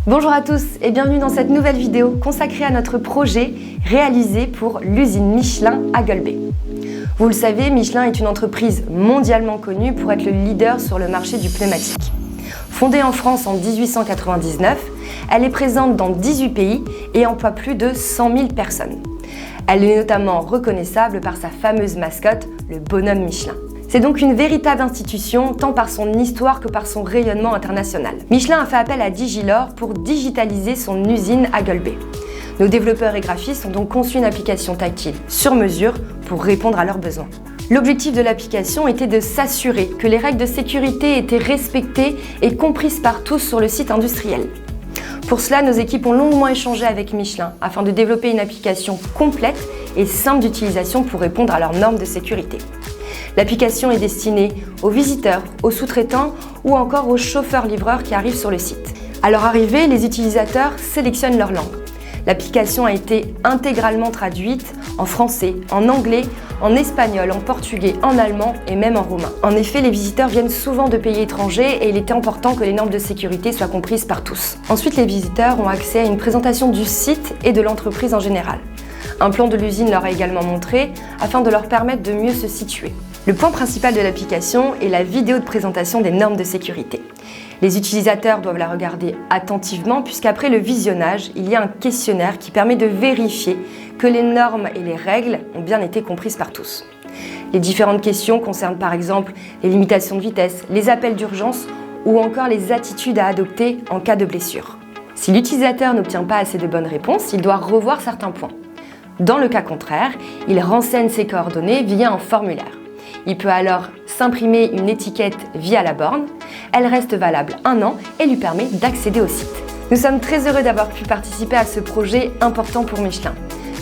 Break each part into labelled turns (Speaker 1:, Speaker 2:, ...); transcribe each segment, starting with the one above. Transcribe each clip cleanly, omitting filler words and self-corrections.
Speaker 1: Bonjour à tous et bienvenue dans cette nouvelle vidéo consacrée à notre projet réalisé pour l'usine Michelin à Golbey. Vous le savez, Michelin est une entreprise mondialement connue pour être le leader sur le marché du pneumatique. Fondée en France en 1899, elle est présente dans 18 pays et emploie plus de 100 000 personnes. Elle est notamment reconnaissable par sa fameuse mascotte, le bonhomme Michelin. C'est donc une véritable institution, tant par son histoire que par son rayonnement international. Michelin a fait appel à Digilor pour digitaliser son usine à Golbey. Nos développeurs et graphistes ont donc conçu une application tactile sur mesure pour répondre à leurs besoins. L'objectif de l'application était de s'assurer que les règles de sécurité étaient respectées et comprises par tous sur le site industriel. Pour cela, nos équipes ont longuement échangé avec Michelin afin de développer une application complète et simple d'utilisation pour répondre à leurs normes de sécurité. L'application est destinée aux visiteurs, aux sous-traitants ou encore aux chauffeurs-livreurs qui arrivent sur le site. À leur arrivée, les utilisateurs sélectionnent leur langue. L'application a été intégralement traduite en français, en anglais, en espagnol, en portugais, en allemand et même en roumain. En effet, les visiteurs viennent souvent de pays étrangers et il était important que les normes de sécurité soient comprises par tous. Ensuite, les visiteurs ont accès à une présentation du site et de l'entreprise en général. Un plan de l'usine leur est également montré afin de leur permettre de mieux se situer. Le point principal de l'application est la vidéo de présentation des normes de sécurité. Les utilisateurs doivent la regarder attentivement puisqu'après le visionnage, il y a un questionnaire qui permet de vérifier que les normes et les règles ont bien été comprises par tous. Les différentes questions concernent par exemple les limitations de vitesse, les appels d'urgence ou encore les attitudes à adopter en cas de blessure. Si l'utilisateur n'obtient pas assez de bonnes réponses, il doit revoir certains points. Dans le cas contraire, il renseigne ses coordonnées via un formulaire. Il peut alors s'imprimer une étiquette via la borne. Elle reste valable 1 an et lui permet d'accéder au site. Nous sommes très heureux d'avoir pu participer à ce projet important pour Michelin.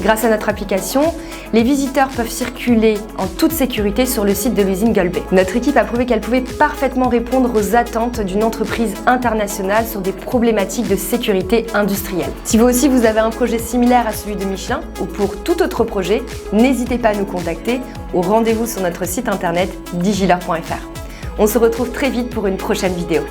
Speaker 1: Grâce à notre application, les visiteurs peuvent circuler en toute sécurité sur le site de l'usine Golbey. Notre équipe a prouvé qu'elle pouvait parfaitement répondre aux attentes d'une entreprise internationale sur des problématiques de sécurité industrielle. Si vous aussi vous avez un projet similaire à celui de Michelin ou pour tout autre projet, n'hésitez pas à nous contacter ou rendez-vous sur notre site internet digilor.fr. On se retrouve très vite pour une prochaine vidéo.